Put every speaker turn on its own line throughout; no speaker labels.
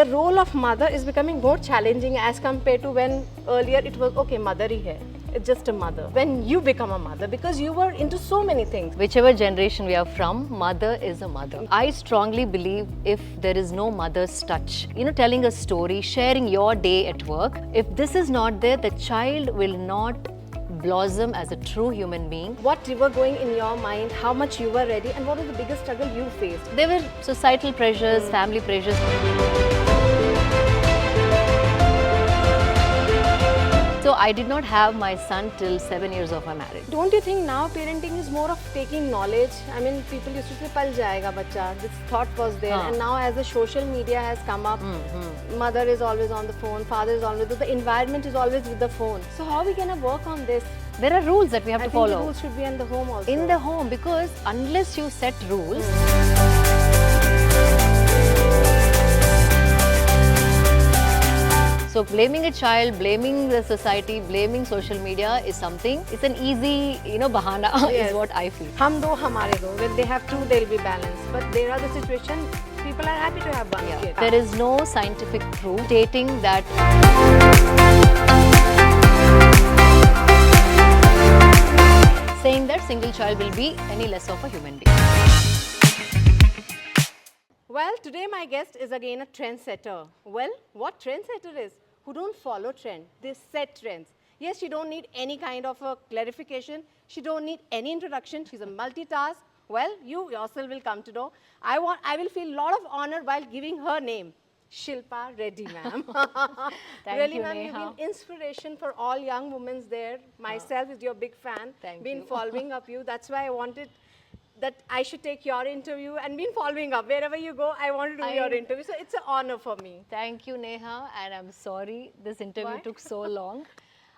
the role of mother is becoming more challenging as compared to when earlier it was okay, mother hi hai. It's just a mother. When you become a mother, because you were into so many things.
Whichever generation we are from, mother is a mother. I strongly believe if there is no mother's touch, telling a story, sharing your day at work, if this is not there, the child will not blossom as a true human being.
What were going in your mind, how much you were ready, and what was the biggest struggle you faced?
There were societal pressures, family pressures. So I did not have my son till 7 years of our marriage.
Don't you think now parenting is more of taking knowledge? I mean, people used to say, pal jayega bacha. This thought was there. And now as the social media has come up, mother is always on the phone, father is always, the environment is always with the phone. So how are we going to work on this?
There are rules that we have to follow.
The rules should be in the home also.
In the home, because unless you set rules, so blaming a child, blaming the society, blaming social media is something, it's an easy, bahana is what I feel.
Hum do, hamare do. When they have two, they'll be balanced. But there are the situations, people are happy to have one kid.
There is no scientific proof stating that saying that single child will be any less of a human being.
Well, today my guest is again a trendsetter. Well, what trendsetter is? Who don't follow trend, they set trends. Yes, she don't need any kind of a clarification. She don't need any introduction. She's a multitask. Well, you yourself will come to know. I will feel a lot of honor while giving her name. Shilpa Reddy, ma'am. Really, ma'am, you've been inspiration for all young women there. Myself is your big fan. Been following up you. That's why I wanted that I should take your interview and been following up. Wherever you go, I want to do your interview. So it's an honor for me.
Thank you, Neha. And I'm sorry this interview took so long.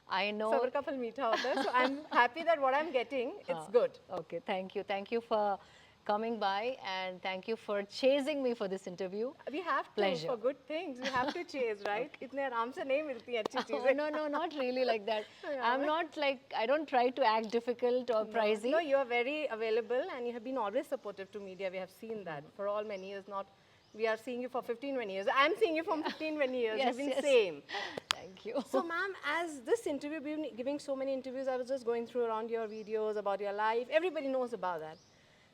I know.
Sabr ka phal meetha hota hai. So I'm happy that what I'm getting, it's good.
Okay, thank you. Thank you for coming by and thank you for chasing me for this interview.
We have to for good things. We have to chase, right? Itne aaram se nahi milti achhi cheezein.
No, not really like that. I'm not like, I don't try to act difficult or pricey.
No, you are very available and you have been always supportive to media. We have seen that for all many years. Not, we are seeing you for 15, 20 years. I'm seeing you from 15, 20 years. You've been same.
Thank you.
So, ma'am, as this interview, we've been giving so many interviews. I was just going through around your videos about your life. Everybody knows about that.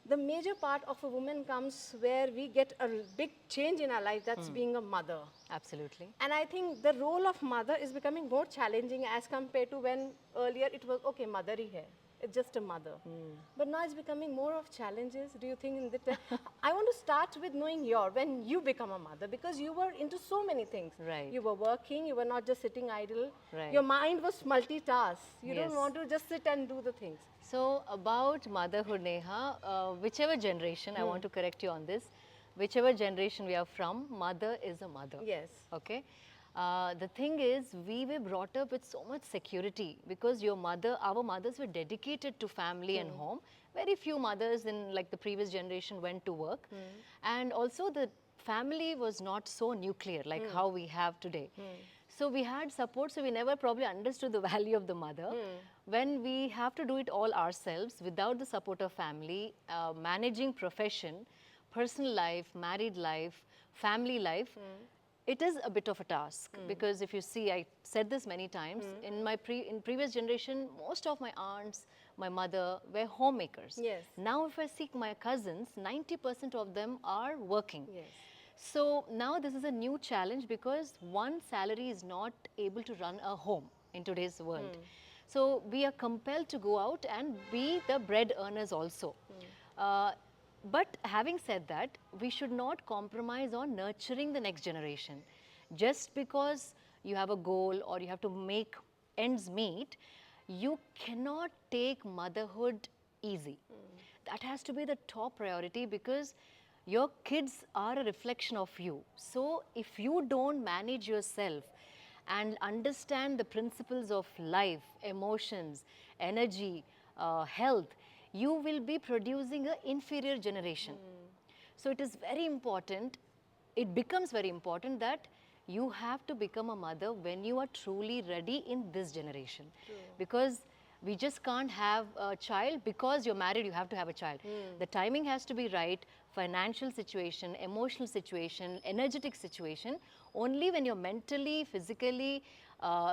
The major part of a woman comes where we get a big change in our life, that's being a mother.
Absolutely.
And I think the role of mother is becoming more challenging as compared to when earlier it was, okay, mother hi hai. It's just a mother. But now it's becoming more of challenges. Do you think in the I want to start with knowing when you become a mother, because you were into so many things.
Right.
You were working, you were not just sitting idle.
Right.
Your mind was multitask. You don't want to just sit and do the things.
So about motherhood, Neha, whichever generation, I want to correct you on this, whichever generation we are from, mother is a mother.
Yes.
Okay. The thing is, we were brought up with so much security because our mothers were dedicated to family and home. Very few mothers in like the previous generation went to work. And also the family was not so nuclear like how we have today. So we had support, so we never probably understood the value of the mother. When we have to do it all ourselves without the support of family, managing profession, personal life, married life, family life, it is a bit of a task because if you see, I said this many times, in previous generation, most of my aunts, my mother were homemakers.
Yes.
Now if I see my cousins, 90% of them are working.
Yes.
So now this is a new challenge because one salary is not able to run a home in today's world. So we are compelled to go out and be the bread earners also. But having said that, we should not compromise on nurturing the next generation. Just because you have a goal or you have to make ends meet, you cannot take motherhood easy. That has to be the top priority because your kids are a reflection of you. So if you don't manage yourself and understand the principles of life, emotions, energy, health, you will be producing an inferior generation. So it is very important, it becomes very important that you have to become a mother when you are truly ready in this generation. Because we just can't have a child because you're married, you have to have a child. The timing has to be right, financial situation, emotional situation, energetic situation, only when you're mentally, physically,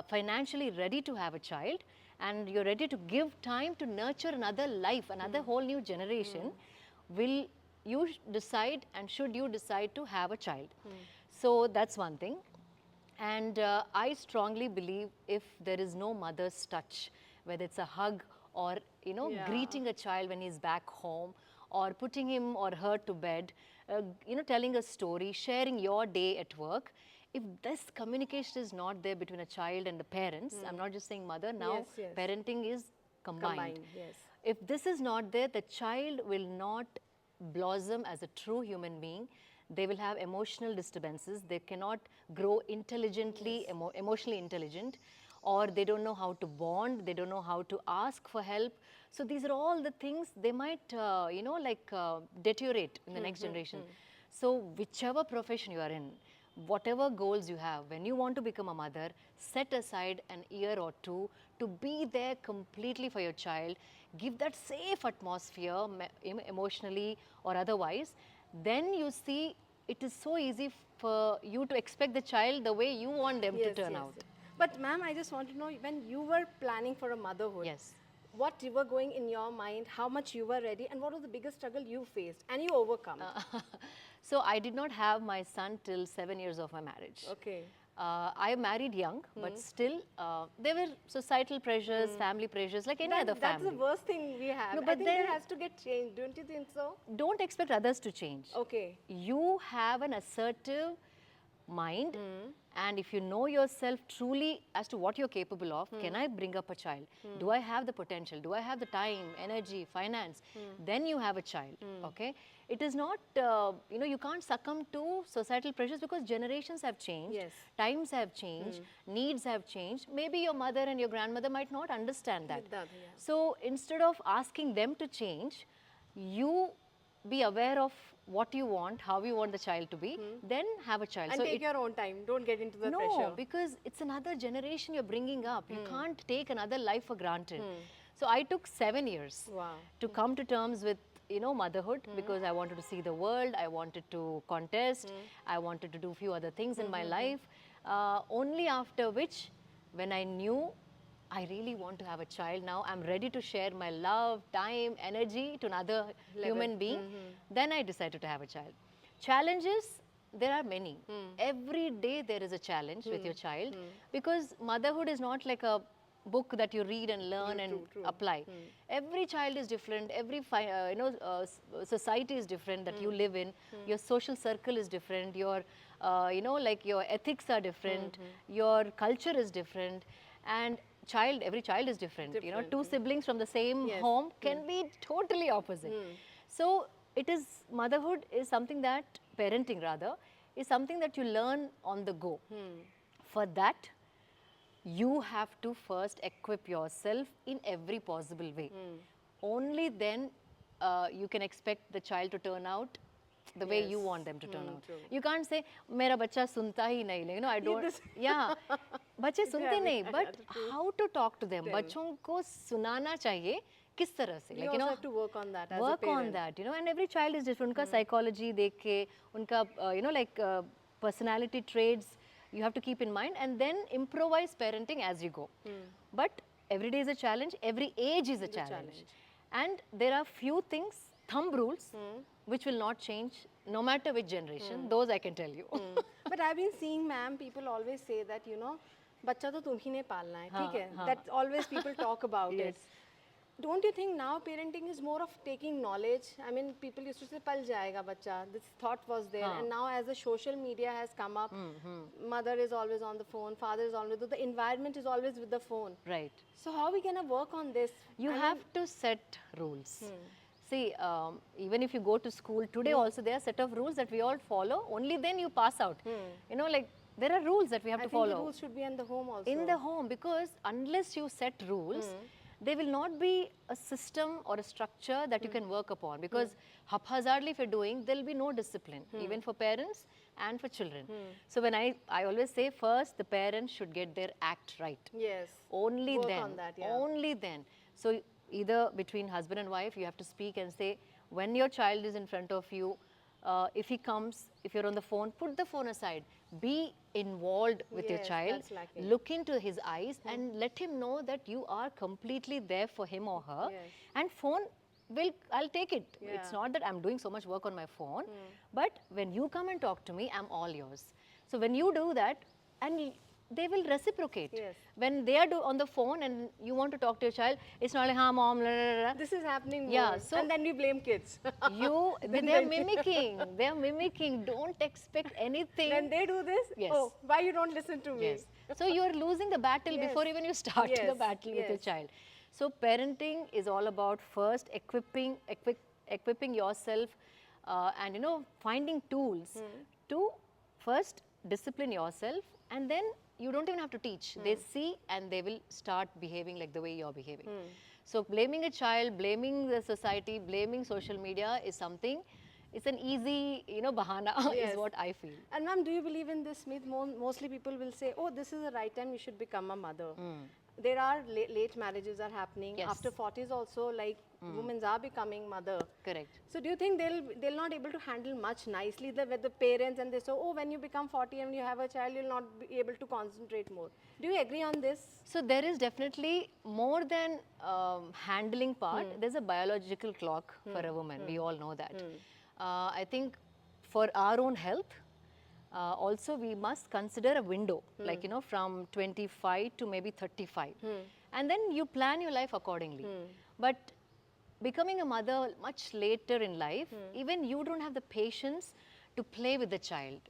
financially ready to have a child, and you're ready to give time to nurture another life, another whole new generation, will you decide and should you decide to have a child. So that's one thing. And I strongly believe if there is no mother's touch, whether it's a hug or,
Yeah.
greeting a child when he's back home, or putting him or her to bed, telling a story, sharing your day at work, if this communication is not there between a child and the parents, I'm not just saying mother, now
Yes, yes.
parenting is combined.
Combined, yes.
If this is not there, the child will not blossom as a true human being. They will have emotional disturbances. They cannot grow intelligently, emotionally intelligent, or they don't know how to bond. They don't know how to ask for help. So these are all the things they might, deteriorate in the next generation. So whichever profession you are in, whatever goals you have, when you want to become a mother, set aside an year or two to be there completely for your child. Give that safe atmosphere, emotionally or otherwise. Then you see it is so easy for you to expect the child the way you want them to turn out.
Yes. But ma'am, I just want to know, when you were planning for a motherhood,
Yes.
what you were going in your mind, how much you were ready, and what was the biggest struggle you faced and you overcome?
So I did not have my son till 7 years of my marriage.
Okay.
I married young, but still there were societal pressures, family pressures, like any other
That's
family.
the worst thing we have.
No,
I
but
think
then-
that has to get changed, don't you think so?
Don't expect others to change.
Okay.
You have an assertive mind, and if you know yourself truly as to what you're capable of, can I bring up a child? Do I have the potential? Do I have the time, energy, finance? Then you have a child, okay? It is not, you can't succumb to societal pressures because generations have changed,
Yes.
times have changed, needs have changed. Maybe your mother and your grandmother might not understand that.
That, yeah.
So instead of asking them to change, you be aware of what you want, how you want the child to be, then have a child.
And take your own time. Don't get into the
no,
pressure.
because it's another generation you're bringing up. You can't take another life for granted. So I took 7 years
Wow.
to come to terms with motherhood, because I wanted to see the world, I wanted to contest, I wanted to do few other things in my life. Only after which, when I knew I really want to have a child now, I'm ready to share my love, time, energy to another human being, then I decided to have a child. Challenges, there are many. Every day there is a challenge with your child, because motherhood is not like a book that you read and learn and apply. Every child is different. Every society is different that you live in. Your social circle is different. Your your ethics are different. Your culture is different, and every child is different. Two siblings from the same
Yes.
home can be totally opposite. So it is, motherhood is something that, parenting rather, is something that you learn on the go. For that, you have to first equip yourself in every possible way. Only then you can expect the child to turn out the way you want them to turn out.
true.
You can't say, "Mera bacha sunta hi nahi." I don't.
this-
Yeah, बच्चे सुनते नहीं.
yeah,
But
true.
how to talk to them? बच्चों को सुनाना चाहिए किस तरह से?
You also have to work on that as a
work on
parent.
that, and every child is different. उनका psychology देख के, उनका personality traits you have to keep in mind, and then improvise parenting as you go. But every day is a challenge, every age is a challenge. And there are few things, thumb rules, which will not change no matter which generation. Those I can tell you.
But I've been seeing, ma'am, people always say that, बच्चा तो तुम ही ने पालना है, ठीक है?
हाँ.
That always people talk about it.
Yes.
Don't you think now parenting is more of taking knowledge? I mean, people used to say, pal jayega bacha. This thought was there. And now as the social media has come up, mother is always on the phone, father is always, the environment is always with the phone.
Right.
So how are we going to work on this?
You have to set rules. See, even if you go to school, today also there are set of rules that we all follow. Only then you pass out. There are rules that we have
I
to
think
follow.
the rules should be in the home also.
In the home, because unless you set rules, there will not be a system or a structure that you can work upon, because haphazardly if you're doing, there will be no discipline, even for parents and for children. So when I always say, first the parents should get their act right.
Yes.
Only
Work
then.
on that, yeah.
Only then. So either between husband and wife, you have to speak and say, when your child is in front of you, if he comes, if you're on the phone, put the phone aside. Be involved with your
Yes,
child.
that's lacking.
Look into his eyes and let him know that you are completely there for him or her.
Yes.
And phone I'll take it. It's
Yeah.
not that I'm doing so much work on my phone, but when you come and talk to me, I'm all yours. So when you do that, and they will reciprocate.
Yes.
When they are on the phone and you want to talk to your child, it's not like, "Ha, mom, la, la, la."
This is happening
Yeah,
more.
so-
and then we blame kids.
They're mimicking. They're mimicking. Don't expect anything.
When they do this,
Yes.
oh, why you don't listen to me?
Yes. So you're losing the battle
Yes.
before even you start the
Yes,
battle with your
yes.
child. So parenting is all about first equipping yourself, and finding tools to first discipline yourself, and then you don't even have to teach. They see and they will start behaving like the way you're behaving. So blaming a child, blaming the society, blaming social media is something. It's an easy, bahana
Yes.
is what I feel.
And ma'am, do you believe in this myth? Mostly people will say, oh, this is the right time you should become a mother. There are late marriages are happening.
Yes.
After 40s also, like women are becoming mother.
Correct.
So do you think they'll not able to handle much nicely with the parents, and they say, oh, when you become 40 and you have a child, you'll not be able to concentrate more. Do you agree on this?
So there is definitely more than handling part. There's a biological clock for a woman. We all know that. I think for our own health, also we must consider a window, like from 25 to maybe 35, and then you plan your life accordingly. But becoming a mother much later in life, even you don't have the patience to play with the child,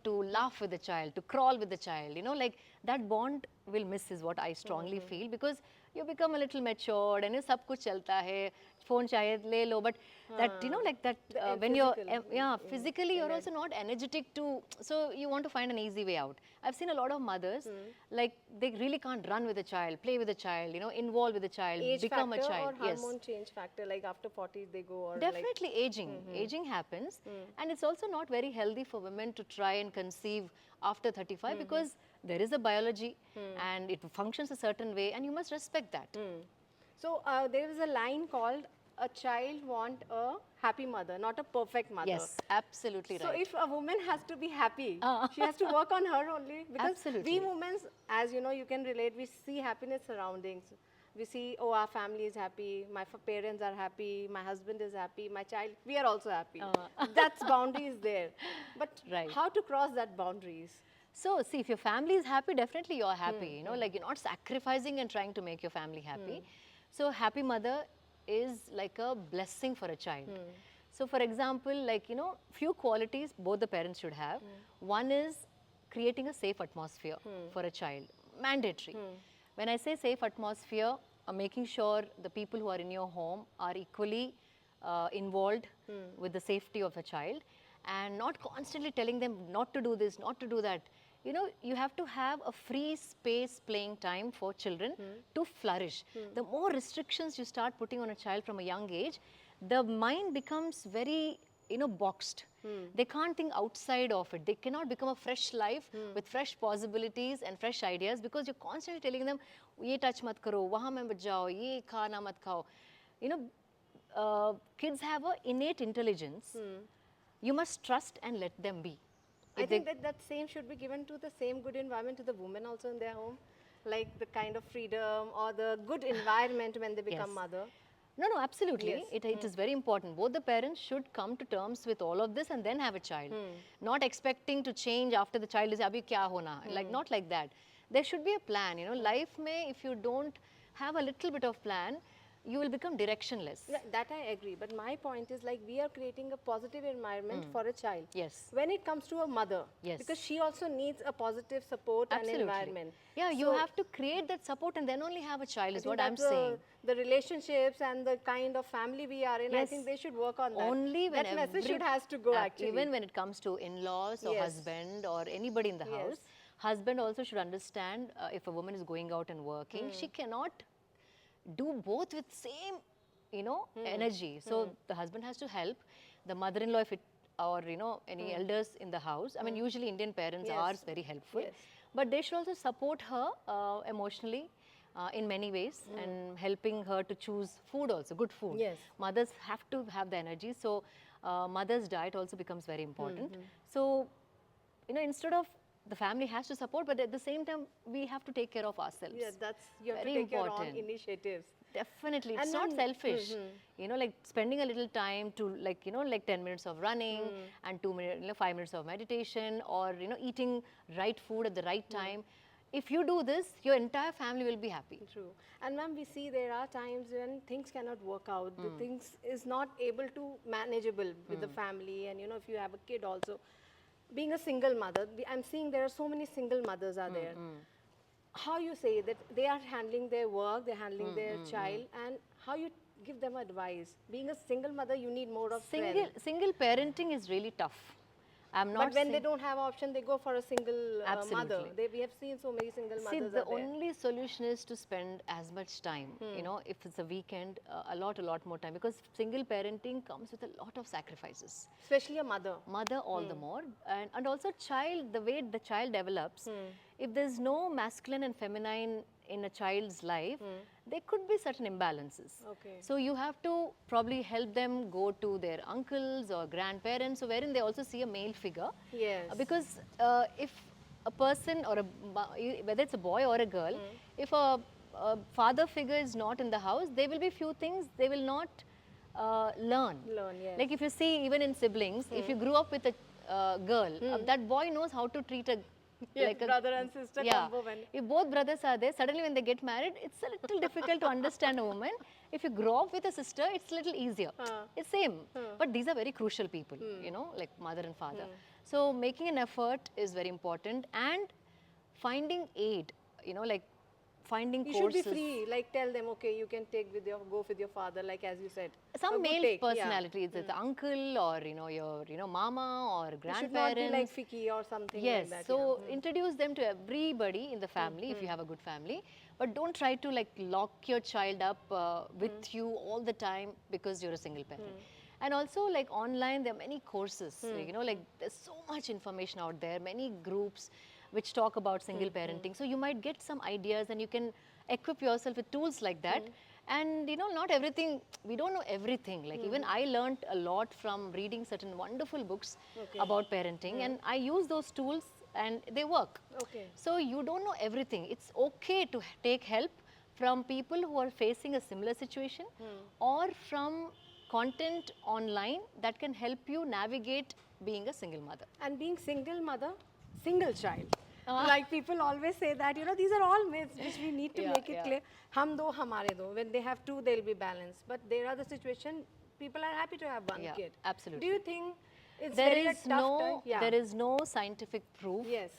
to laugh with the child, to crawl with the child, like that bond will miss is what I strongly feel, because you become a little matured and sab kuch chalta hai, phone chahiye le lo, but that like that when you're physically you're also not energetic to, so you want to find an easy way out. I've seen a lot of mothers like they really can't run with a child, play with a child, involve with a child,
Age
become
factor
a child.
or hormone change factor, like after 40s they go, or
Definitely aging happens, and it's also not very healthy for women to try and conceive after 35 because there is a biology and it functions a certain way, and you must respect that.
So there is a line called, a child want a happy mother, not a perfect mother.
Yes, absolutely
So
right.
if a woman has to be happy, she has to work on her only, because
Absolutely.
we women, as you know, you can relate, we see happiness surroundings. We see, oh, our family is happy, my parents are happy, my husband is happy, my child, we are also happy. That's boundary is there. But
Right.
how to cross that boundaries?
So, see, if your family is happy, definitely you're happy, like you're not sacrificing and trying to make your family happy. So, happy mother is like a blessing for a child. So, for example, like, few qualities both the parents should have. One is creating a safe atmosphere for a child, mandatory. When I say safe atmosphere, making sure the people who are in your home are equally involved with the safety of a child, and not constantly telling them not to do this, not to do that. You have to have a free space playing time for children to flourish. The more restrictions you start putting on a child from a young age, the mind becomes very boxed. They can't think outside of it. They cannot become a fresh life with fresh possibilities and fresh ideas, because you're constantly telling them, ye touch mat karo, wahan mein mat jao, ye khana mat khao. Kids have an innate intelligence. You must trust and let them be.
I
If
think
they-
that same should be given to the same good environment to the women also in their home, like the kind of freedom or the good environment when they become
Yes.
mother.
No, absolutely.
Yes.
It is very important. Both the parents should come to terms with all of this and then have a child. Not expecting to change after the child is, abhi kya hona? Like, not like that. There should be a plan. Life may, if you don't have a little bit of plan, you will become directionless.
Yeah, that I agree. But my point is, like, we are creating a positive environment for a child.
Yes.
When it comes to a mother,
Yes.
because she also needs a positive support
Absolutely.
and environment.
Yeah, you
So,
have to create that support and then only have a child,
I
is
think
what I'm
that's
saying.
the relationships and the kind of family we are in, I
Yes.
think they should work on that.
Only when
that message should has to go actually.
Even when it comes to in-laws or
Yes.
husband or anybody in the
Yes.
house, husband also should understand if a woman is going out and working, she cannot do both with same energy. So the husband has to help the mother-in-law, if it, or any elders in the house. I mean, usually Indian parents
Yes.
are very helpful,
Yes.
but they should also support her emotionally in many ways, and helping her to choose food also, good food.
Yes.
Mothers have to have the energy. So Mother's diet also becomes very important. So, you know, instead of the family has to support, but at the same time, we have to take care of ourselves.
Yeah, that's, you have
Very
to take your
important.
own initiatives.
Definitely, it's
And
not
then-
selfish. You know, like spending a little time to, like, you know, like 10 minutes of running and 2 minutes, you know, 5 minutes of meditation, or, you know, eating right food at the right time. If you do this, your entire family will be happy.
True. And ma'am, we see there are times when things cannot work out. The things is not able to manageable with the family, and you know, if you have a kid also. Being a single mother, I'm seeing there are so many single mothers are there. How you say that they are handling their work, they're handling their child, and how you give them advice. Being a single mother, you need more of strength.
Single parenting is really tough. I'm not
But when they
saying-
don't have option, they go for a single mother.
Absolutely.
We have seen so many single
See,
mothers
the
are there.
only solution is to spend as much time, you know, if it's a weekend, a lot more time, because single parenting comes with a lot of sacrifices.
Especially a mother.
Mother all the more, and also child, the way the child develops, if there's no masculine and feminine in a child's life, there could be certain imbalances.
Okay.
So you have to probably help them go to their uncles or grandparents, so wherein they also see a male figure.
Yes.
Because if a person or whether it's a boy or a girl, if a father figure is not in the house, there will be few things they will not learn.
Yes.
Like if you see even in siblings, if you grew up with a girl, that boy knows how to treat a
Yes,
like a
brother and sister
yeah.
combo when-
If both brothers are there, suddenly when they get married, it's a little difficult to understand a woman. If you grow up with a sister, it's a little easier. It's same. But these are very crucial people, you know, like mother and father. So making an effort is very important, and finding aid, you know, like finding
You
courses.
should be free. Like tell them, okay, you can go with your father, like as you said. A
Some
good
male
take, yeah.
personalities, it's the uncle or, you know, your, you know, mama or
You
grandparents.
should not be like Fiki or something
Yes,
like that.
so introduce them to everybody in the family if you have a good family, but don't try to like lock your child up with you all the time because you're a single parent. And also like online, there are many courses, like, you know, like there's so much information out there, many groups which talk about single parenting. So you might get some ideas and you can equip yourself with tools like that. And you know, not everything, we don't know everything. Like even I learned a lot from reading certain wonderful books about parenting, and I use those tools and they work.
Okay.
So you don't know everything. It's okay to take help from people who are facing a similar situation or from content online that can help you navigate being a single mother.
And being single mother, single child. Like people always say that, you know, these are all myths which we need to
Yeah,
make it
yeah.
clear. Hum do, hamare do. When they have two, they'll be balanced. But there are the situation, people are happy to have one
Yeah,
kid.
absolutely.
Do you think it's
There
very a
is
tough time? Yeah.
there is no scientific proof
Yes.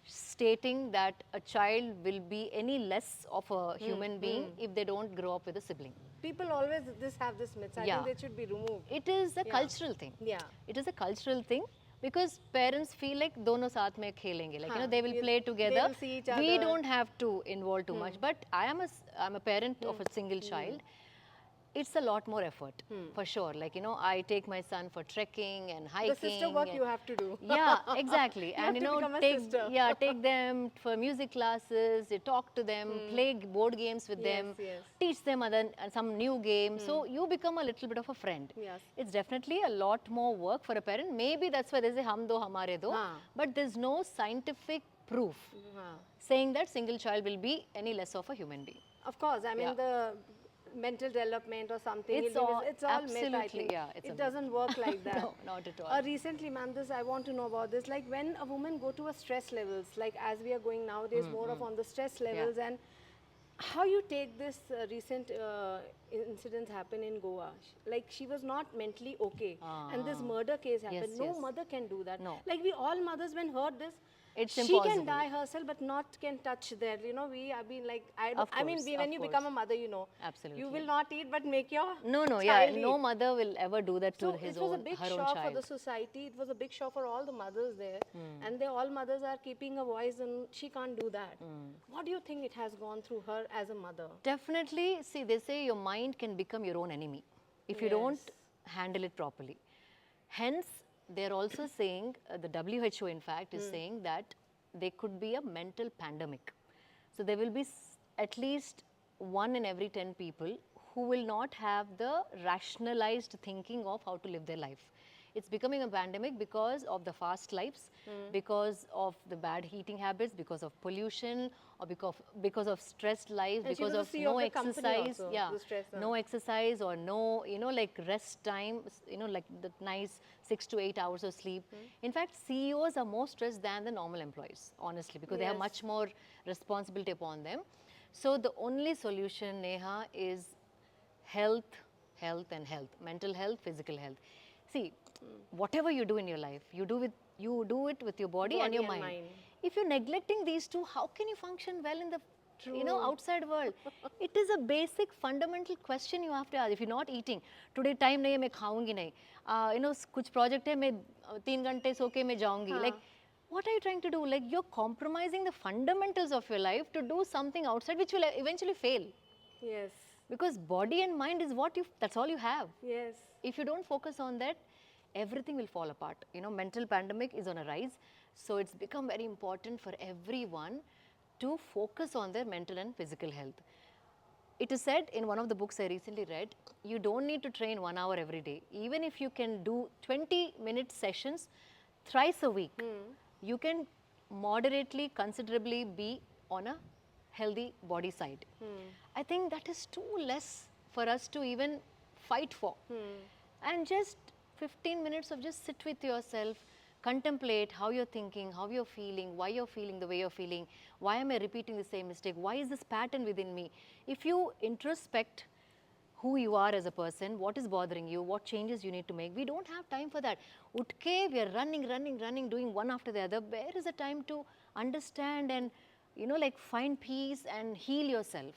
stating that a child will be any less of a human being if they don't grow up with a sibling.
People always have this myth. I
Yeah.
think they should be removed.
It is a cultural thing.
Yeah.
It is a cultural thing because parents feel like dono saath mein khelenge, like, you know, they will play
They
together.
will see each
We
other.
don't have to involve too much. But I'm a parent of a single child. It's a lot more effort for sure. Like, you know, I take my son for trekking and hiking.
The sister work
and-
you have to do.
Yeah, exactly.
have
And you
to
know,
become a
take
sister.
take them for music classes, you talk to them, play board games with them,
Yes.
teach them some new game. So you become a little bit of a friend.
Yes.
It's definitely a lot more work for a parent. Maybe that's why they say hum do hamare do.
Haan.
But there's no scientific proof saying that single child will be any less of a human being.
Of course, I mean
Yeah.
the mental development or something.
It's all-
it's all myth, I
absolutely,
think.
yeah, it's a
It
myth.
doesn't work like that.
No, not at all.
Recently, ma'am, I want to know about this. Like when a woman go to a stress levels, like as we are going nowadays, more of on the stress levels, and how you take this recent incidents happen in Goa. Like she was not mentally okay, and this murder case happened.
Yes,
No
yes.
mother can do that.
No.
Like we all mothers, when heard this,
It's
she
impossible.
can die herself, but not can touch there. You know, we have been like,
Of
I mean,
course,
when
of
you
course.
become a mother, you know,
Absolutely.
you will not eat, but make your
No,
child
no
eat.
mother will ever do that to
So
his
it was a
own,
big
her own
shock for
child.
the society. It was a big shock for all the mothers there, and all mothers are keeping a voice, and she can't do that. What do you think it has gone through her as a mother?
Definitely, see, they say your mind can become your own enemy if you don't
Yes.
handle it properly. Hence, they're also saying, the WHO in fact is saying that there could be a mental pandemic. So there will be at least 1 in every 10 people who will not have the rationalized thinking of how to live their life. It's becoming a pandemic because of the fast lives, because of the bad eating habits, because of pollution, or because of stressed lives,
And she
because
was
of
the CEO
no
of the company
exercise,
also,
yeah,
the stress,
no exercise or no, like rest time, like the nice 6 to 8 hours of sleep. In fact, CEOs are more stressed than the normal employees, honestly, because they have
Yes.
much more responsibility upon them. So the only solution, Neha, is health, health and health, mental health, physical health. See, whatever you do in your life, you do it with your body and
Body
your
and
mind.
mind.
If you're neglecting these two, how can you function well in the
True.
outside world? It is a basic fundamental question you have to ask. If you're not eating, today time नहीं है मैं खाऊंगी नहीं, कुछ project है मैं 3 घंटे सो के मैं जाऊंगी, like what are you trying to do? Like you're compromising the fundamentals of your life to do something outside which will eventually fail.
Yes.
Because body and mind is what that's all you have.
Yes.
If you don't focus on that, everything will fall apart. Mental pandemic is on a rise. So it's become very important for everyone to focus on their mental and physical health. It is said in one of the books I recently read, you don't need to train 1 hour every day. Even if you can do 20-minute sessions thrice a week, you can moderately, considerably be on a healthy body side. I think that is too less for us to even fight for. And just 15 minutes of just sit with yourself, contemplate how you're thinking, how you're feeling, why you're feeling the way you're feeling, why am I repeating the same mistake, why is this pattern within me? If you introspect who you are as a person, what is bothering you, what changes you need to make. We don't have time for that. Utke, we are running, doing one after the other. Where is the time to understand and, like find peace and heal yourself?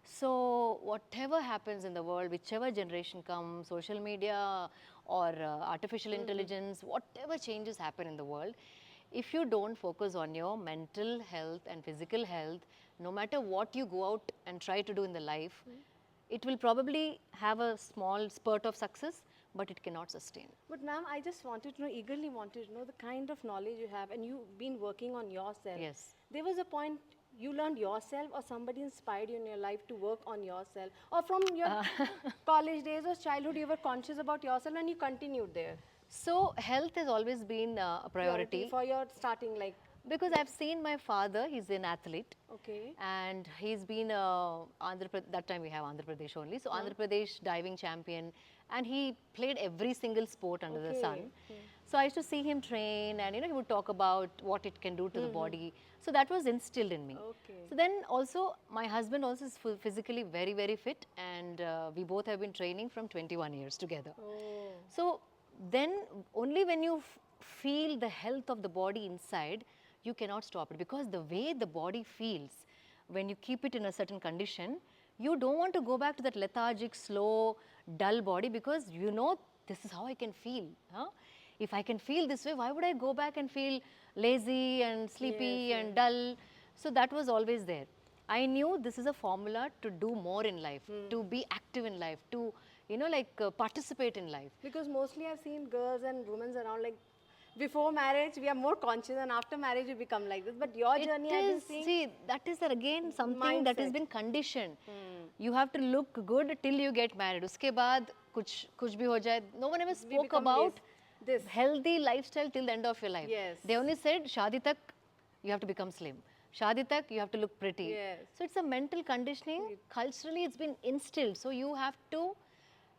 So whatever happens in the world, whichever generation comes, social media or artificial intelligence, whatever changes happen in the world, if you don't focus on your mental health and physical health, no matter what you go out and try to do in the life, it will probably have a small spurt of success, but it cannot sustain.
But ma'am, I just wanted to know, eagerly wanted to know the kind of knowledge you have, and you've been working on yourself.
Yes.
There was a point you learned yourself, or somebody inspired you in your life to work on yourself, or from your college days or childhood, you were conscious about yourself and you continued there.
So health has always been a priority.
For your starting, like.
Because I've seen my father, he's an athlete.
Okay.
And he's been that time we have Andhra Pradesh only. So Andhra Pradesh diving champion, and he played every single sport under the sun. So I used to see him train, and he would talk about what it can do to the body. So that was instilled in me.
Okay.
So then also my husband also is physically very, very fit, and we both have been training from 21 years together.
Oh.
So then only when you feel the health of the body inside, you cannot stop it, because the way the body feels when you keep it in a certain condition, you don't want to go back to that lethargic, slow, dull body, because this is how I can feel. If I can feel this way, why would I go back and feel lazy and sleepy and dull? So that was always there. I knew this is a formula to do more in life, to be active in life, to participate in life.
Because mostly I've seen girls and women around, like, before marriage we are more conscious, and after marriage we become like this. But your journey, I've been seeing.
See, that is again something that has been conditioned. You have to look good till you get married. Uske baad kuch bhi ho jaye. No one ever spoke about
this
healthy lifestyle till the end of your life.
Yes.
They only said, shadi tak you have to become slim. Shadi tak you have to look pretty.
Yes.
So it's a mental conditioning. Culturally it's been instilled. So you have to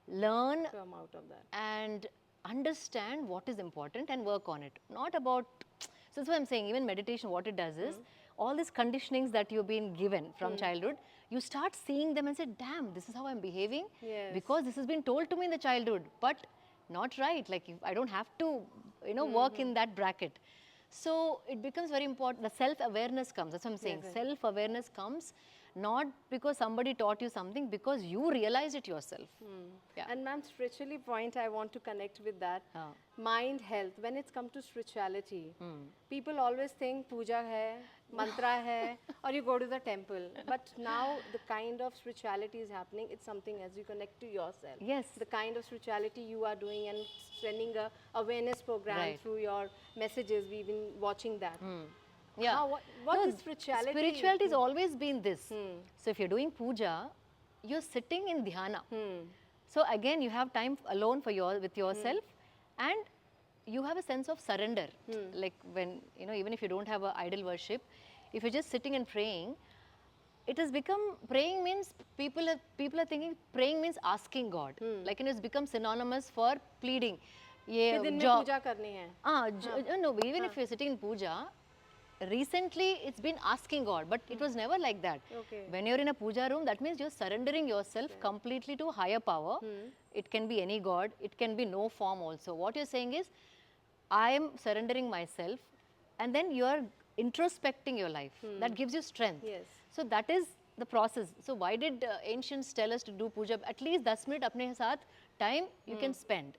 learn
come out of that
and understand what is important and work on it. Not about, so that's what I'm saying, even meditation, what it does is, all these conditionings that you've been given from childhood, you start seeing them and say, damn, this is how I'm behaving, because this has been told to me in the childhood, but not right. Like, if I don't have to, work in that bracket. So it becomes very important. The self-awareness comes. That's what I'm saying. Self-awareness comes not because somebody taught you something, because you realize it yourself. Yeah.
And ma'am, spiritually point, I want to connect with that. Mind, health. When it's come to spirituality, people always think puja hai, mantra hai, or you go to the temple. But now the kind of spirituality is happening, it's something as you connect to yourself.
Yes.
The kind of spirituality you are doing and sending a awareness program through your messages, we've been watching that.
Yeah.
What is spirituality?
Spirituality has always been this. So if you're doing puja, you're sitting in dhyana. So again, you have time alone with yourself, and you have a sense of surrender. Like when, even if you don't have an idol worship, if you're just sitting and praying, it has become, praying means, people are thinking praying means asking God. Like, it's become synonymous for pleading.
कि दिन में पूजा करनी है.
No, even if you're sitting in puja, recently it's been asking God, but it was never like that.
Okay.
When you're in a puja room, that means you're surrendering yourself completely to higher power. It can be any God, it can be no form also. What you're saying is, I am surrendering myself, and then you're introspecting your life. That gives you strength.
Yes.
So that is the process. So why did ancients tell us to do puja? At least 10 minutes apne saath time you can spend.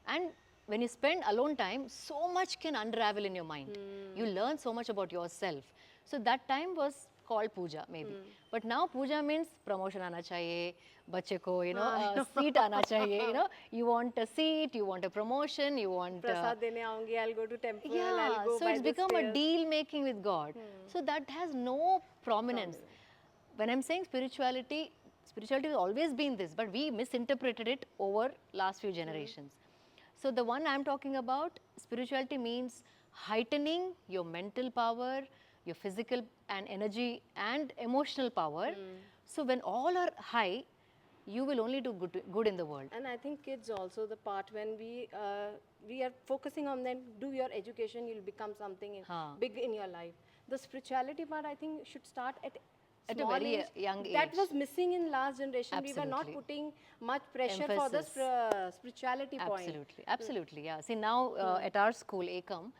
And when you spend alone time, so much can unravel in your mind. You learn so much about yourself. So that time was called puja, maybe. But now puja means promotion aana chahiye, bachche ko, seat aana chahiye, you want a seat, you want a promotion, you want...
Prasad dene aungi, I'll go to temple,
yeah,
I'll go
so
by
it's
the
become a
stairs.
deal making with God. So that has no prominence. When I'm saying spirituality has always been this, but we misinterpreted it over last few generations. So the one I'm talking about, spirituality means heightening your mental power, your physical and energy and emotional power. So when all are high, you will only do good in the world.
And I think kids also, the part when we are focusing on them, do your education, you'll become something big in your life. The spirituality part, I think, should start at
a
small
very
age.
young age.
That was missing in last generation. We were not
Absolutely.
putting much pressure for the spirituality point.
Absolutely, absolutely, yeah. See, now at our school, Ekam,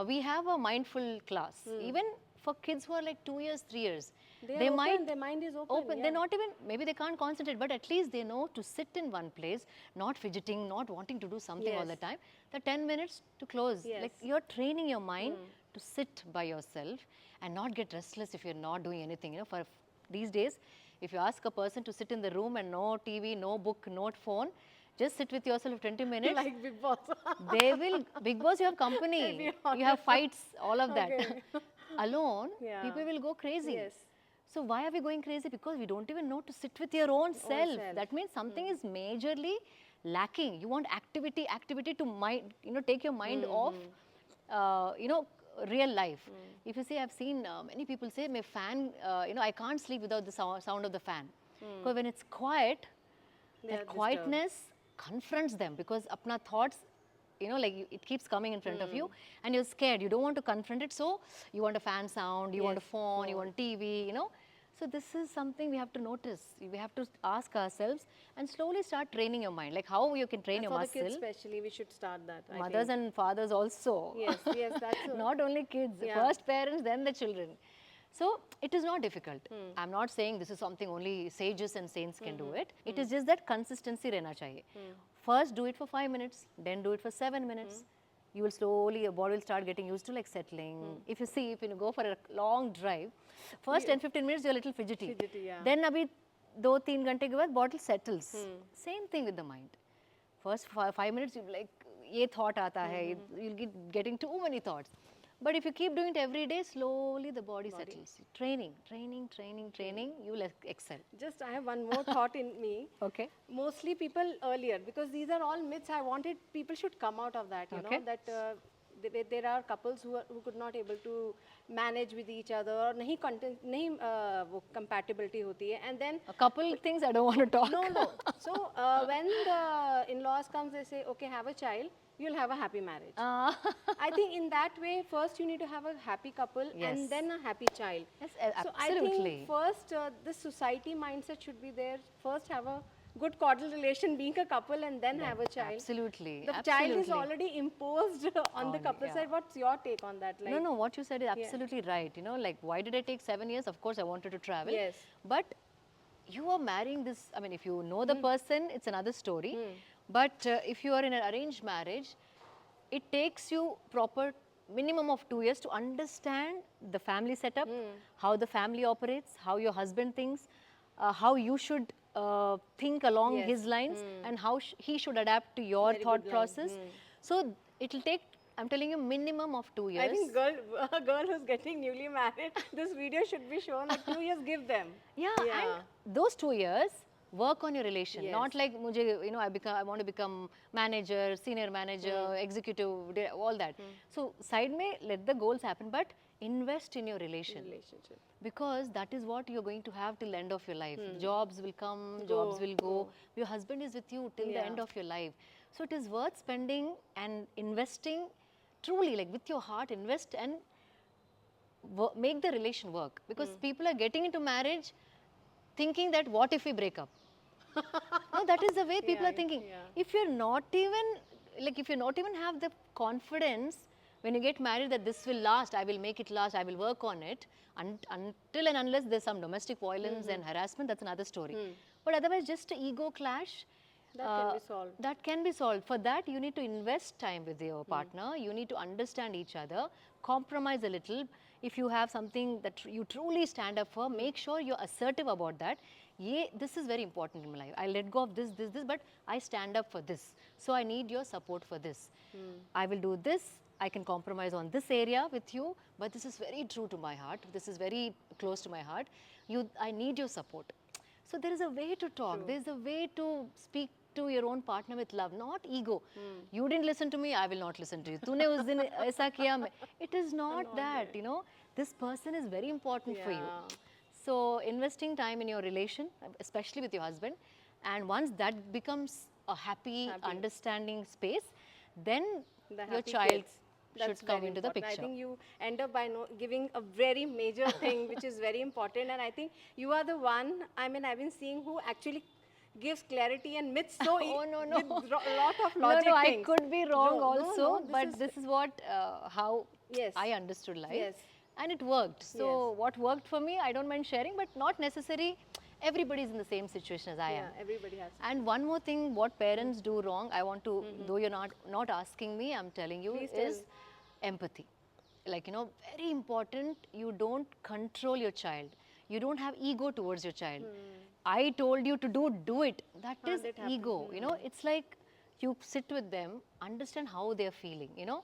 we have a mindful class. Even for kids who are like 2 years, 3 years,
They are open, their mind is open. Yeah.
They're not even, maybe they can't concentrate, but at least they know to sit in one place, not fidgeting, not wanting to do something all the time. The 10 minutes to close.
Yes.
Like, you're training your mind to sit by yourself and not get restless if you're not doing anything. For these days, if you ask a person to sit in the room and no TV, no book, no phone, just sit with yourself for 20 minutes.
Like Big Boss.
They will, Big Boss, you have company, you have fights, all of that.
Okay.
Alone, people will go crazy.
Yes.
So why are we going crazy? Because we don't even know to sit with your own self. That means something is majorly lacking. You want activity to mind, take your mind off, real life. If you see, I've seen many people say, my fan, I can't sleep without the sound of the fan. Because when it's quiet, that quietness confronts them, because apna thoughts, like it keeps coming in front of you and you're scared. You don't want to confront it. So you want a fan sound, you want a phone, you want TV, So this is something we have to notice. We have to ask ourselves and slowly start training your mind. Like how you can train your
for
muscle.
the kids especially, we should start that. I
Mothers
think.
and fathers also.
Yes, that's so.
Not only kids, first parents, then the children. So it is not difficult. I'm not saying this is something only sages and saints can do it. It is just that consistency rehna chahiye. First do it for 5 minutes, then do it for 7 minutes. You will slowly, your body will start getting used to like settling. If you go for a long drive, first 10-15 minutes you're a little fidgety. Then abhi 2-3 घंटे के बाद body settles. Same thing with the mind. First 5 minutes you'll be like, ये thought आता है, you'll get getting too many thoughts. But if you keep doing it every day, slowly the body settles. Training, you will excel.
Just I have one more thought in me.
Okay.
Mostly people earlier, because these are all myths, I wanted people should come out of that, you know, that there are couples who could not able to manage with each other, or nahi वो compatibility होती है, and then
a couple things I don't want to talk.
No. So when the in-laws comes, they say, okay, have a child, you'll have a happy marriage. I think in that way, first you need to have a happy couple and then a happy child.
Yes,
so
absolutely.
I think first the society mindset should be there. First have a good cordial relation, being a couple, and then have a child.
Absolutely.
The child is already imposed on the couple side. What's your take on that? Like,
no, what you said is absolutely right. You know, like why did I take 7 years? Of course, I wanted to travel.
Yes.
But you are marrying this, I mean, if you know the person, it's another story. But if you are in an arranged marriage, it takes you proper minimum of 2 years to understand the family setup, how the family operates, how your husband thinks, how you should think along his lines, and how he should adapt to your thought process. So it will take, I'm telling you, minimum of 2 years.
I think a girl who's getting newly married, this video should be shown, like 2 years give them.
Yeah, and those 2 years, work on your relation.
Yes.
Not like, I want to become manager, senior manager, executive, all that. So side mein, let the goals happen, but invest in your
Relationship.
because that is what you're going to have till the end of your life. Jobs will come, jobs will go. Your husband is with you till the end of your life. So it is worth spending and investing truly, like with your heart, invest and make the relation work. Because people are getting into marriage thinking that what if we break up? No, that is the way people are thinking. If you're not even, if you're not even have the confidence when you get married that this will last, I will make it last, I will work on it, until and unless there's some domestic violence and harassment, that's another story. But otherwise, just an ego clash,
That can be solved.
that can be solved. For that, you need to invest time with your partner. You need to understand each other, compromise a little. If you have something that you truly stand up for, make sure you're assertive about that. This is very important in my life. I let go of this, but I stand up for this. So I need your support for this. I will do this. I can compromise on this area with you, but this is very true to my heart. This is very close to my heart. I need your support. So there is a way to talk. There is a way to speak to your own partner with love, not ego. You didn't listen to me, I will not listen to you. तूने उस दिन ऐसा किया, it is not that, This person is very important for you. So investing time in your relation, especially with your husband, and once that becomes a happy. Understanding space, then your child should come into the picture.
I think you end up by giving a very major thing which is very important, and I think you are the one, I've been seeing who actually gives clarity and myths so
no.
with a lot of logic
no,
things.
I could be wrong also, but
this
this is what how I understood life, and it worked. So what worked for me, I don't mind sharing, but not necessary. Everybody is in the same situation as I am.
Everybody has.
And one more thing, what parents do wrong, I want to, though you're not asking me, I'm telling you, is empathy. Very important. You don't control your child. You don't have ego towards your child. I told you to do it. That is ego. It's like you sit with them, understand how they're feeling. You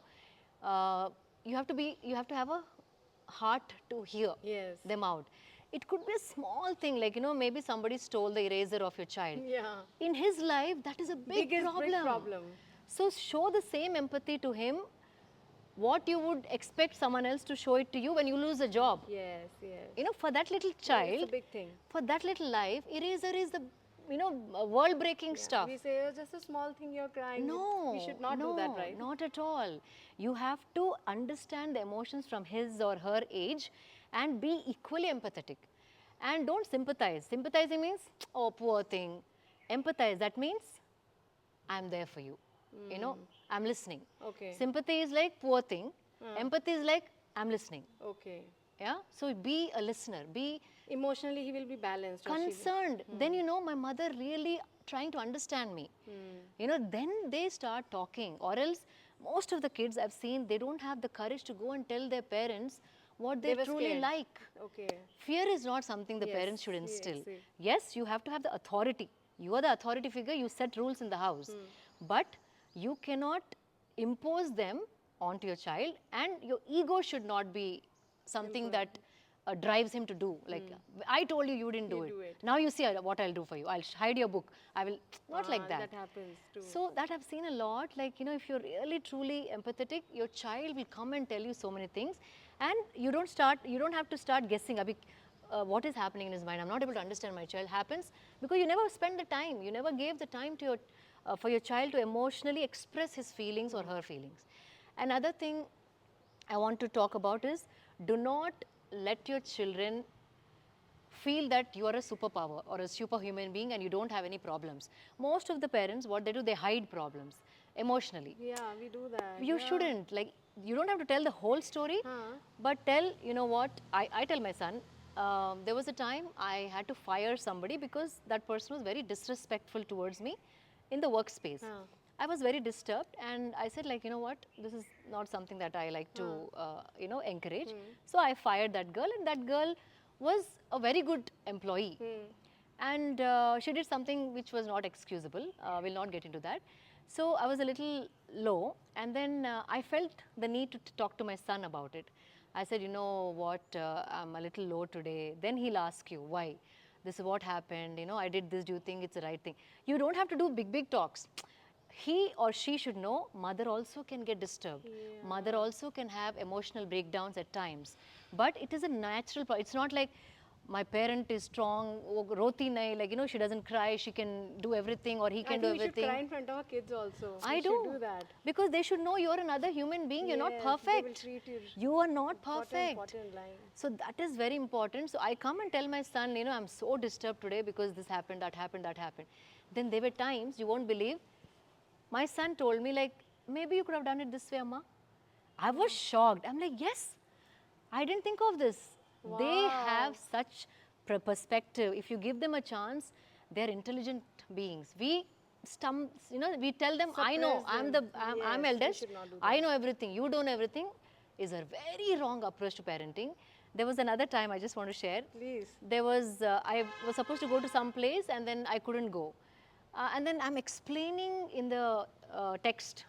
have to have a heart to hear them out. It could be a small thing, like, maybe somebody stole the eraser of your child. In his life, that is a big problem. So show the same empathy to him, what you would expect someone else to show it to you when you lose a job. For that little child,
it's a big thing.
For that little life, eraser is the, world-breaking stuff.
We say, oh, just a small thing you're crying.
No,
we should not do that, right?
Not at all. You have to understand the emotions from his or her age and be equally empathetic. And don't sympathize. Sympathizing means, oh, poor thing. Empathize, that means, I'm there for you. I'm listening. Sympathy is like, poor thing. Empathy is like, I'm listening. Yeah? So be a listener. Be
emotionally, he will be balanced.
Concerned. Then, my mother really trying to understand me. Then they start talking. Or else, most of the kids I've seen, they don't have the courage to go and tell their parents what they truly like. Fear is not something the parents should instill. Yes, you have to have the authority. You are the authority figure, you set rules in the house. But you cannot impose them onto your child, and your ego should not be something that drives him to do. Like, I told you, you didn't do it. Now you see what I'll do for you. I'll hide your book. I will, not like that.
That happens too.
So that I've seen a lot. Like, if you're really truly empathetic, your child will come and tell you so many things. And you don't have to start guessing, what is happening in his mind. I'm not able to understand my child. Happens because you never spend the time. You never gave the time to for your child to emotionally express his feelings or her feelings. Another thing I want to talk about is, do not let your children feel that you are a superpower or a superhuman being and you don't have any problems. Most of the parents, what they do, they hide problems emotionally.
Yeah, we do that.
You shouldn't. Like, you don't have to tell the whole story, but tell, what, I tell my son, there was a time I had to fire somebody because that person was very disrespectful towards me in the workspace. I was very disturbed, and I said, like, what, this is not something that I like to, encourage. So I fired that girl, and that girl was a very good employee. And she did something which was not excusable. We'll not get into that. So I was a little low, and then I felt the need to talk to my son about it. I said, you know what, I'm a little low today. Then he'll ask you, why? this is what happened, you know, I did this, do you think it's the right thing? You don't have to do big talks. He or she should know mother also can get disturbed. Mother also can have emotional breakdowns at times. But it is a natural, it's not like my parent is strong, roti nahi, like, you know, she doesn't cry, she can do everything, or he can do everything.
We should cry in front of our kids also.
I
We
do.
should do that.
Because they should know you're another human being, you're not
Yes,
perfect.
They will treat you.
You are not
What an
perfect.
important line.
So that is very important. So I come and tell my son, you know, I'm so disturbed today because this happened, that happened, that happened. Then there were times, you won't believe, my son told me like, maybe you could have done it this way, Amma. I was shocked. I'm like, yes, I didn't think of this.
Wow.
They have such perspective. If you give them a chance, they're intelligent beings. We you know, we tell them, I know, I'm
Yes,
eldest,
you should not do
I know everything, you don't know everything, is a very wrong approach to parenting. There was another time I just want to share.
Please.
There was, I was supposed to go to some place and then I couldn't go. And then I'm explaining in the text,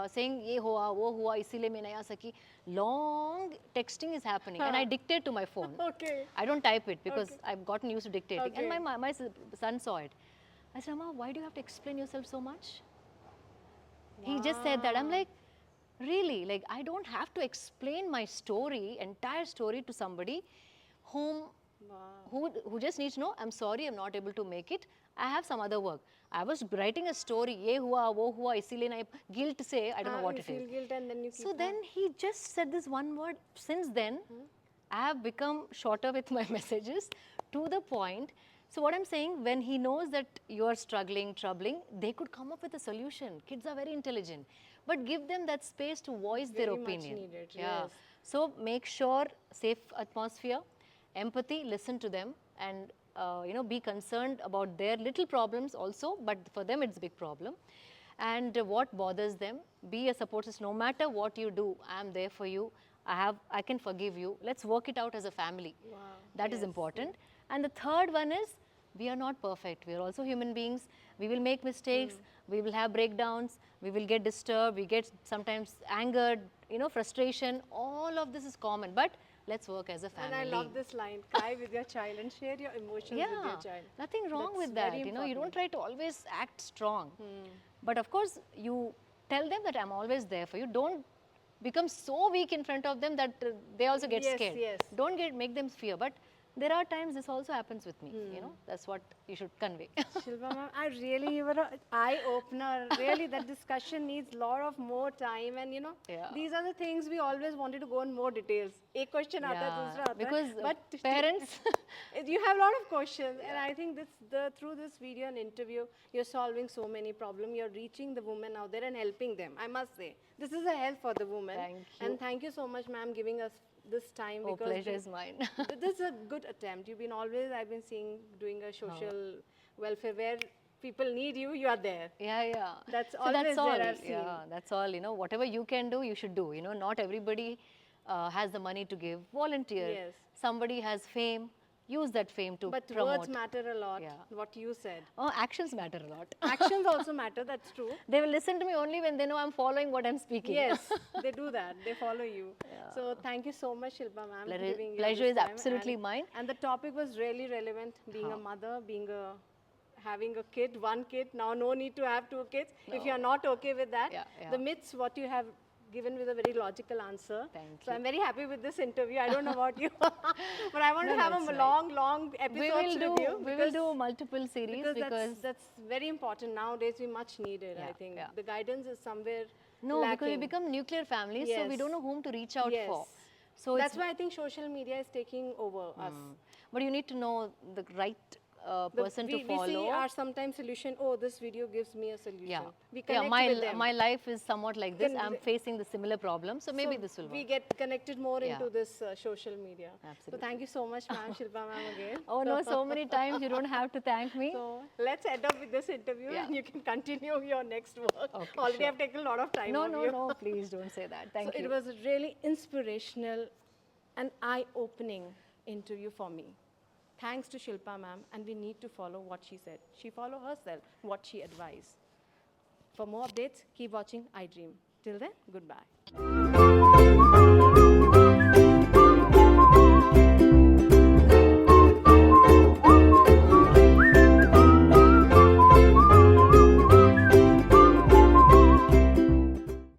saying, ye hua, wo hua, isliye main nahi aa saki. Long texting is happening and I dictate to my phone.
Okay.
I don't type it because I've gotten used to dictating.
Okay.
And my son saw it. I said, Amma, why do you have to explain yourself so much? He just said that. I'm like, really? Like, I don't have to explain my story, entire story to somebody whom who just needs to know, I'm sorry, I'm not able to make it. I have some other work. I was writing a story, ye hua, wo hua, isliye nahi, guilt say, I don't know what
you
it is.
feel guilt and then you keep
So then he just said this one word. Since then, I have become shorter with my messages, to the point. So what I'm saying, when he knows that you are struggling, troubling, they could come up with a solution. Kids are very intelligent. But give them that space to voice their
Very much
opinion.
needed,
Yeah.
yes.
So make sure safe atmosphere, empathy, listen to them, and you know, be concerned about their little problems also, but for them it's a big problem. And what bothers them, be a support system. No matter what you do, I'm there for you. I can forgive you. Let's work it out as a family.
Wow.
That is important. And the third one is, we are not perfect. We are also human beings. We will make mistakes. We will have breakdowns. We will get disturbed. We get sometimes angered, you know, frustration. All of this is common. But let's work as a family.
And I love this line, cry with your child and share your emotions with your child.
Nothing wrong
That's
with that.
very
You know, you don't
important.
try to always act strong. But of course, you tell them that I'm always there for you. Don't become so weak in front of them that they also get
Yes,
scared.
yes.
Don't make them fear. But there are times this also happens with me. You know, that's what you should convey.
Shilpa ma'am, you were an eye-opener. Really, that discussion needs a lot of more time. And you know, these are the things we always wanted to go in more details. एक question आता है, दूसरा आता है.
Because
But
parents,
you have a lot of questions, and I think through this video and interview, you're solving so many problems. You're reaching the women out there and helping them. I must say, this is a help for the women.
Thank you.
And thank you so much, ma'am, giving us this time.
oh,
because
pleasure is mine.
this is a good attempt. You've been always, I've been seeing, doing a social welfare where people need you, you are there.
Yeah.
That's
So
always
that's all.
there, I've seen.
Yeah, that's all. You know, whatever you can do, you should do. You know, not everybody has the money to give. Volunteer.
Yes.
Somebody has fame. Use that fame to
But
promote.
words matter a lot,
Yeah.
what you said.
Oh, actions matter a lot.
Actions also matter, that's true.
They will listen to me only when they know I'm following what I'm speaking.
Yes, they do that. They follow you. So thank you so much, Shilpa ma'am. for giving your
Pleasure
this
is
time.
absolutely
And-
mine.
And the topic was really relevant. Being a mother, having a kid, one kid. Now no need to have two kids. If you are not okay with that,
Yeah.
the myths what you have given with a very logical answer.
Thank
So I'm very happy with this interview. I don't know about you, but I want to have
that's
a
right.
long episodes with you.
We will do multiple series
because that's very important nowadays. We much needed. I
Yeah,
think
yeah.
the guidance is somewhere
no,
lacking.
because we become nuclear families, so we
Yes.
don't know whom to reach out
Yes.
for. So
That's
it's,
why I think social media is taking over us.
but you need to know the right person to
We
follow.
see our sometimes solution, oh, this video gives me a solution.
Yeah,
We connect with them.
my life is somewhat like this.
Can
I'm
we-
facing the similar problem, so maybe this will work.
We get connected more
Yeah.
into this social media.
Absolutely.
So thank you so much, ma'am, Shilpa ma'am, again.
Oh no, so many times you don't have to thank me.
So let's end up with this interview
Yeah.
and you can continue your next work.
Okay,
Already
sure.
I've taken a lot of time
No,
of
no,
you.
no, please don't say that. Thank
So
you.
it was a really inspirational and eye-opening interview for me. Thanks to Shilpa ma'am, and we need to follow what she said. She followed herself, what she advised. For more updates, keep watching iDream. Till then, goodbye.